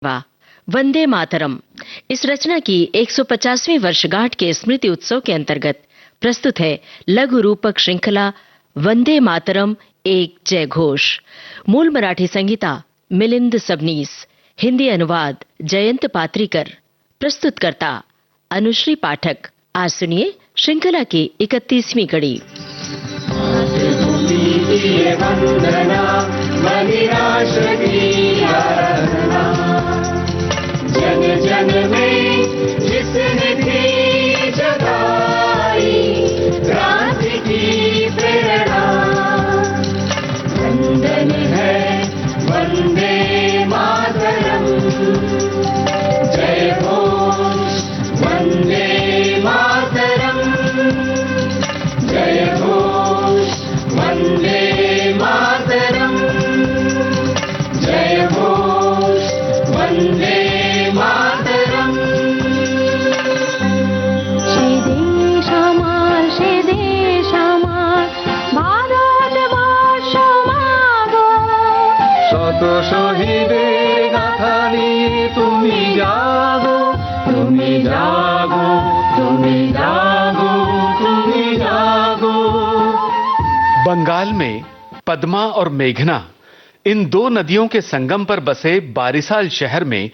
वाह, वंदे मातरम। इस रचना की 150वीं वर्षगांठ के स्मृति उत्सव के अंतर्गत प्रस्तुत है लघु रूपक श्रृंखला वंदे मातरम एक जय घोष। मूल मराठी संगीता मिलिंद सबनीस, हिंदी अनुवाद जयंत पात्रीकर, प्रस्तुतकर्ता अनुश्री पाठक। आज सुनिए श्रृंखला की 31वीं कड़ी। जन जन में जिसने थी जगाई क्रांति की प्रेरणा, वंदन है वंदे मातरम, जय घोष वंदे मातरम, जय घोष वंदे मातरम, जय घोष वंदे मातरम। সে দেশ আমার ভারতবর্ষ মাগো, শত শহীদের গাথা নিয়ে তুমি জাগো, তুমি জাগো, তুমি জাগো, তুমি জাগো। बंगाल में पद्मा और मेघना, इन दो नदियों के संगम पर बसे बारिसाल शहर में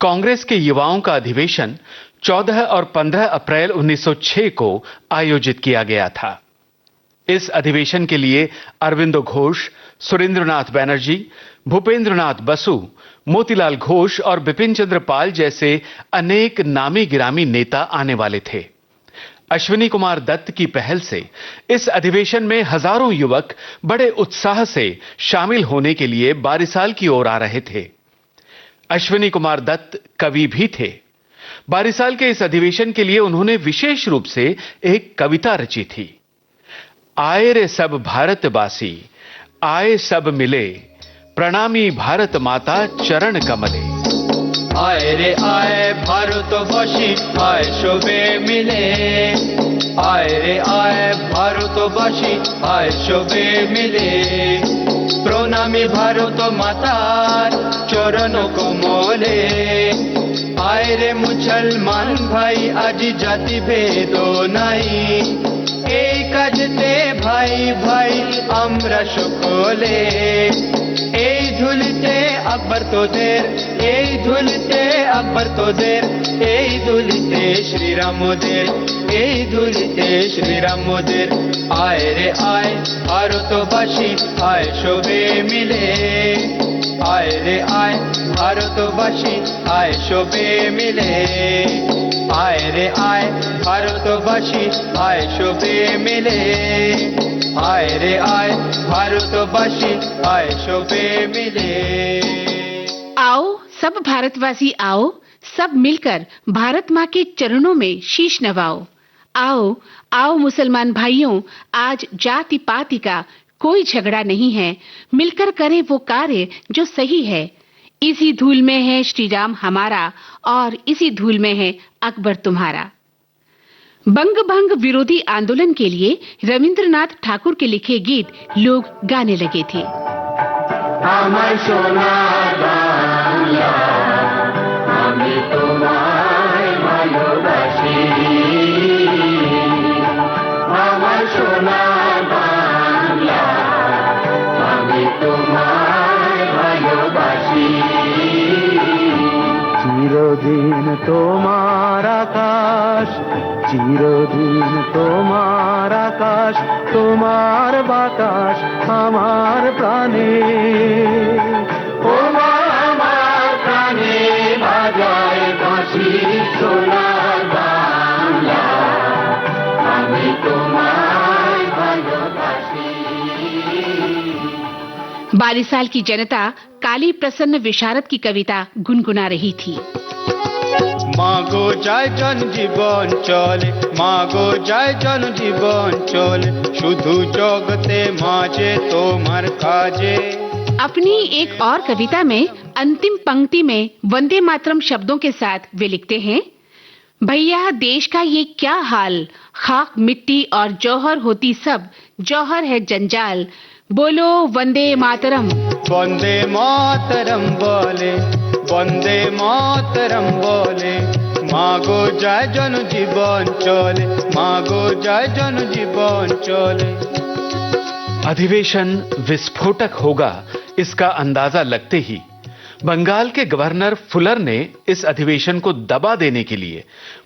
कांग्रेस के युवाओं का अधिवेशन 14 और 15 अप्रैल 1906 को आयोजित किया गया था। इस अधिवेशन के लिए अरविंदो घोष, सुरेंद्रनाथ बैनर्जी, भूपेंद्रनाथ बसु, मोतीलाल घोष और बिपिन चंद्र पाल जैसे अनेक नामी गिरामी नेता आने वाले थे। अश्विनी कुमार दत्त की पहल से इस अधिवेशन में हजारों युवक बड़े उत्साह से शामिल होने के लिए बारिसाल की ओर आ रहे थे। अश्विनी कुमार दत्त कवि भी थे। बारिसाल के इस अधिवेशन के लिए उन्होंने विशेष रूप से एक कविता रची थी। आए रे सब भारतवासी, आए सब मिले, प्रणामी भारत माता चरण कमले। आए रे आए भारतवासी, आए शोभे मिले, आए रे आए भारतवासी, आए शोभे मिले, प्रणामी भारत मातार चरण कमले। आए रे मुसलमान भाई, आज जाति भेद নাই, এই কাজতে ভাই ভাই আমরা সকলে। এই ধুলিতে আকবর তোদের, এই ধুলিতে আকবর তোদের, এই ধুলিতে শ্রীরামদের, এই ধুলিতে শ্রীরামদের। আয় রে আয় ভারতবাসী, আয় শোভে মিলে, আয় রে আয় ভারতবাসী, আয় শোভে মিলে, आए रे आए भारतवासी, आए शोभे मिले, आए रे आए भारतवासी, आए शोभे मिले। आओ सब भारतवासी आओ, सब मिलकर भारत माँ के चरणों में शीश नवाओ। आओ आओ मुसलमान भाइयों, आज जाति पाति का कोई झगड़ा नहीं है, मिलकर करें वो कार्य जो सही है। इसी धूल में है श्री राम हमारा, और इसी धूल में है अकबर तुम्हारा। बंग भंग विरोधी आंदोलन के लिए रविंद्रनाथ ठाकुर के लिखे गीत लोग गाने लगे थे। আমার সোনার বাংলা, আমি তোমায় ভালোবাসি, আমার সোনার বাংলা, আমি তোমায় ভালোবাসি। চিরদিন তোমার আকাশ, চিরদিন তোমার আকাশ, তোমার বাতাস আমার প্রাণে, ও মা আমার প্রাণে বাজায় বাঁশি, সোনার বাংলা, আমি তোমায় ভালোবাসি। बारिसाल की जनता काली प्रसन्न विशारद की कविता गुनगुना रही थी। মাগো যায় জন জীবন চলে, মাগো যায় জন জীবন চলে, শুধু জগতে মাঝে তোমার কাজে। अपनी एक और कविता में अंतिम पंक्ति में वंदे मातरम शब्दों के साथ वे लिखते हैं, भैया देश का ये क्या हाल, खाक मिट्टी और जौहर होती सब, जौहर है जंजाल, बोलो वंदे मातरम। वंदे मातरम बोले বন্দে মাতরম বলে, মাগো যায় জনজীবন চলে, মাগো যায় জনজীবন চলে। अधिवेशन विस्फोटक होगा इसका अंदाजा लगते ही बंगाल के गवर्नर फुलर ने इस अधिवेशन को दबा देने के लिए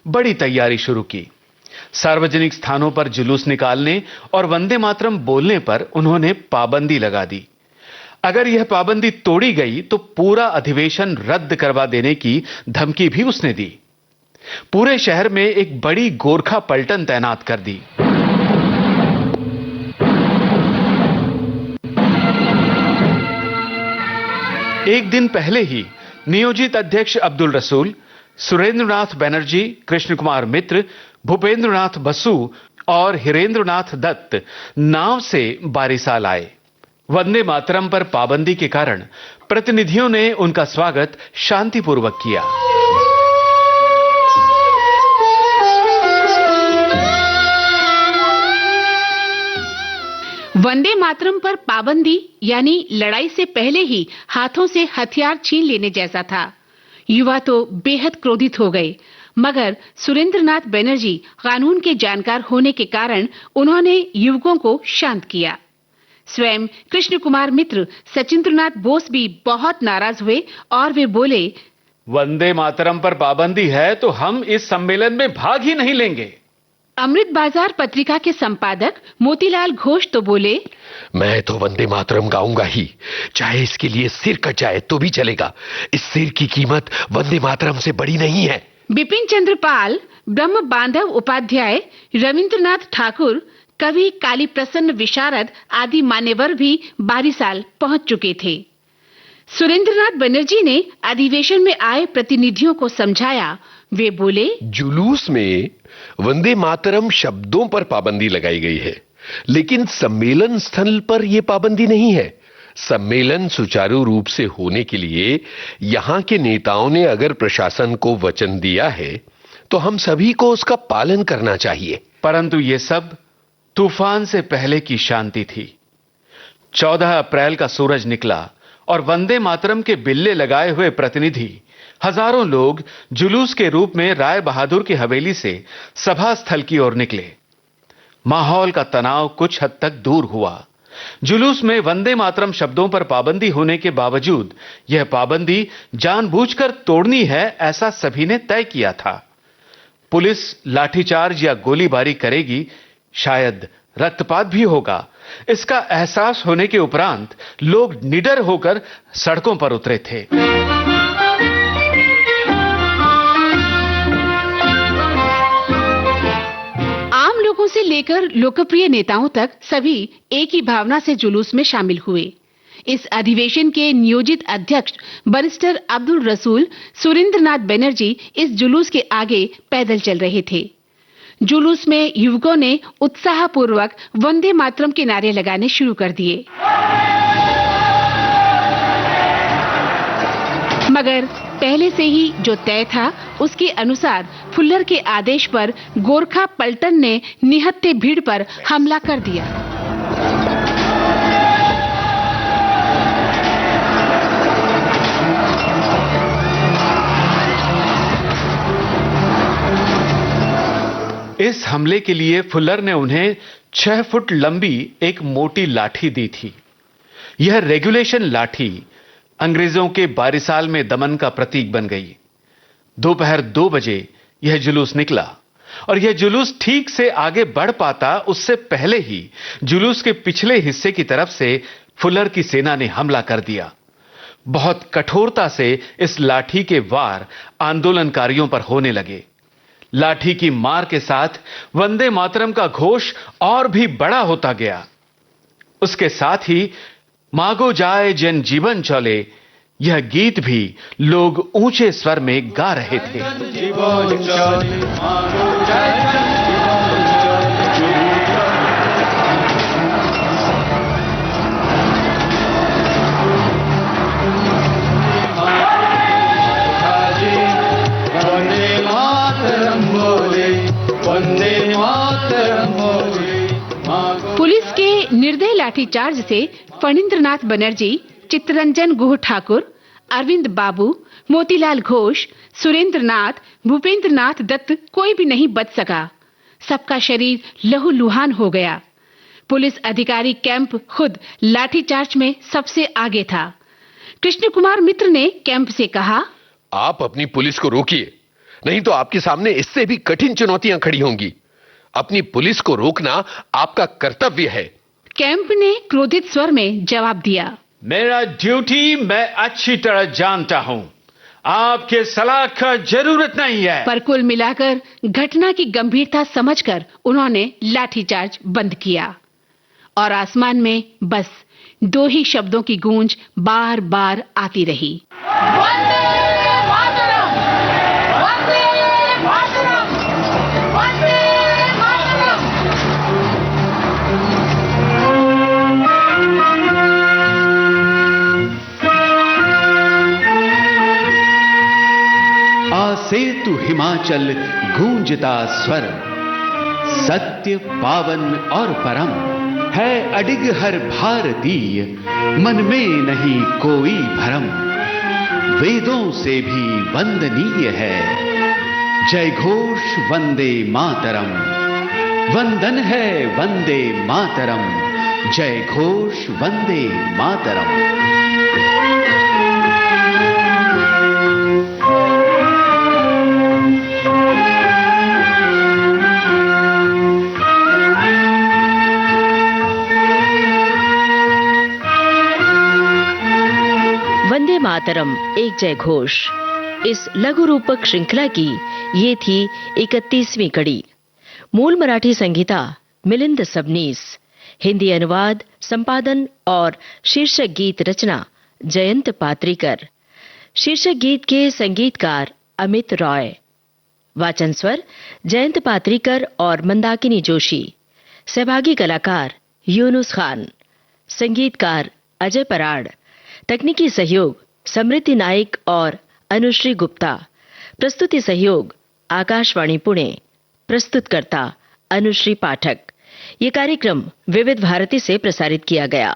बड़ी तैयारी शुरू की। सार्वजनिक स्थानों पर जुलूस निकालने और वंदे मातरम बोलने पर उन्होंने पाबंदी लगा दी। अगर यह पाबंदी तोड़ी गई तो पूरा अधिवेशन रद्द करवा देने की धमकी भी उसने दी। पूरे शहर में एक बड़ी गोरखा पलटन तैनात कर दी। एक दिन पहले ही नियोजित अध्यक्ष अब्दुल रसूल, सुरेंद्रनाथ बनर्जी, कृष्ण कुमार मित्र, भूपेंद्रनाथ बसु और हिरेंद्रनाथ दत्त नाव से बारिसाल आए। वंदे मातरम पर पाबंदी के कारण प्रतिनिधियों ने उनका स्वागत शांतिपूर्वक किया। वंदे मातरम पर पाबंदी यानी लड़ाई से पहले ही हाथों से हथियार छीन लेने जैसा था। युवा तो बेहद क्रोधित हो गए, मगर सुरेंद्रनाथ बनर्जी कानून के जानकार होने के कारण उन्होंने युवकों को शांत किया। स्वयं कृष्ण कुमार मित्र सचिंद्रनाथ बोस भी बहुत नाराज हुए और वे बोले, वंदे मातरम पर पाबंदी है तो हम इस सम्मेलन में भाग ही नहीं लेंगे। अमृत बाजार पत्रिका के संपादक मोतीलाल घोष तो बोले, मैं तो वंदे मातरम गाऊंगा ही, चाहे इसके लिए सिर कट जाए तो भी चलेगा। इस सिर की कीमत वंदे मातरम से बड़ी नहीं है। बिपिन चंद्र पाल, ब्रह्म बांधव उपाध्याय, रविंद्रनाथ ठाकुर, कवि काली प्रसन्न विशारद आदि मान्यवर भी बारिसाल पहुंच चुके थे। सुरेंद्रनाथ बनर्जी ने अधिवेशन में आए प्रतिनिधियों को समझाया। वे बोले, जुलूस में वंदे मातरम शब्दों पर पाबंदी लगाई गई है, लेकिन सम्मेलन स्थल पर यह पाबंदी नहीं है। सम्मेलन सुचारू रूप से होने के लिए यहां के नेताओं ने अगर प्रशासन को वचन दिया है तो हम सभी को उसका पालन करना चाहिए। परंतु यह सब तूफान से पहले की शांति थी। 14 अप्रैल का सूरज निकला और वंदे मातरम के बिल्ले लगाए हुए प्रतिनिधि हजारों लोग जुलूस के रूप में राय बहादुर की हवेली से सभा स्थल की ओर निकले। माहौल का तनाव कुछ हद तक दूर हुआ। जुलूस में वंदे मातरम शब्दों पर पाबंदी होने के बावजूद यह पाबंदी जानबूझकर तोड़नी है, ऐसा सभी ने तय किया था। पुलिस लाठीचार्ज या गोलीबारी करेगी, शायद रक्तपात भी होगा, इसका एहसास होने के उपरांत लोग निडर होकर सड़कों पर उतरे थे। आम लोगों से लेकर लोकप्रिय नेताओं तक सभी एक ही भावना से जुलूस में शामिल हुए। इस अधिवेशन के नियोजित अध्यक्ष बैरिस्टर अब्दुल रसूल, सुरेंद्रनाथ बनर्जी इस जुलूस के आगे पैदल चल रहे थे। जुलूस में युवकों ने उत्साहपूर्वक वंदे मातरम के नारे लगाने शुरू कर दिए, मगर पहले से ही जो तय था उसके अनुसार फुल्लर के आदेश पर गोरखा पलटन ने निहत्थे भीड़ पर हमला कर दिया। इस हमले के लिए फुल्लर ने उन्हें 6 फुट लंबी एक मोटी लाठी दी थी। यह रेगुलेशन लाठी अंग्रेजों के बारिसाल में दमन का प्रतीक बन गई। दोपहर 2 बजे यह जुलूस निकला और यह जुलूस ठीक से आगे बढ़ पाता उससे पहले ही जुलूस के पिछले हिस्से की तरफ से फुल्लर की सेना ने हमला कर दिया। बहुत कठोरता से इस लाठी के वार आंदोलनकारियों पर होने लगे। लाठी की मार के साथ वंदे मातरम का घोष और भी बड़ा होता गया। उसके साथ ही मागो जाए जन जीवन चले यह गीत भी लोग ऊंचे स्वर में गा रहे थे। जीवन चले, मागो जाए जन जीवन वंदे मातरम बोले, वंदे मातरम बोले, मागो। पुलिस के निर्दय लाठीचार्ज से फणींद्रनाथ बनर्जी, चित्तरंजन गुह ठाकुर, अरविंद बाबू, मोतीलाल घोष, सुरेंद्र नाथ, भूपेंद्र नाथ दत्त कोई भी नहीं बच सका। सबका शरीर लहूलुहान हो गया। पुलिस अधिकारी कैंप खुद लाठीचार्ज में सबसे आगे था। कृष्ण कुमार मित्र ने कैंप से कहा, आप अपनी पुलिस को रोकिए, नहीं तो आपके सामने इससे भी कठिन चुनौतियां खड़ी होंगी। अपनी पुलिस को रोकना आपका कर्तव्य है। कैंप ने क्रोधित स्वर में जवाब दिया, मेरा ड्यूटी मैं अच्छी तरह जानता हूं, आपके सलाह का जरूरत नहीं है। पर कुल मिलाकर घटना की गंभीरता समझकर उन्होंने लाठीचार्ज बंद किया और आसमान में बस दो ही शब्दों की गूंज बार बार आती रही, वंदे मातरम, वंदे मातरम, वंदे मातरम। आसेतु हिमाचल गूंजता स्वर, सत्य पावन और परम है अडिग हर भारतीय, मन में नहीं कोई भरम। वेदों से भी वंदनीय है जय घोष वंदे मातरम। वंदन है वंदे मातरम, जय घोष वंदे मातरम। वंदे मातरम एक जय घोष। इस लघु रूपक श्रृंखला की ये थी 31वीं कड़ी। मूल मराठी संगीता मिलिंद सबनीस, हिंदी अनुवाद, संपादन और शीर्षक गीत रचना जयंत पात्रीकर। शीर्षक गीत के संगीतकार अमित रॉय। वाचन स्वर जयंत पात्रीकर और मंदाकिनी जोशी। सहभागी कलाकार यूनुस खान। संगीतकार अजय पराड़। तकनीकी सहयोग समृद्धि नाइक और अनुश्री गुप्ता। प्रस्तुति सहयोग आकाशवाणी पुणे। प्रस्तुतकर्ता अनुश्री पाठक। ये कार्यक्रम विविध भारती से प्रसारित किया गया।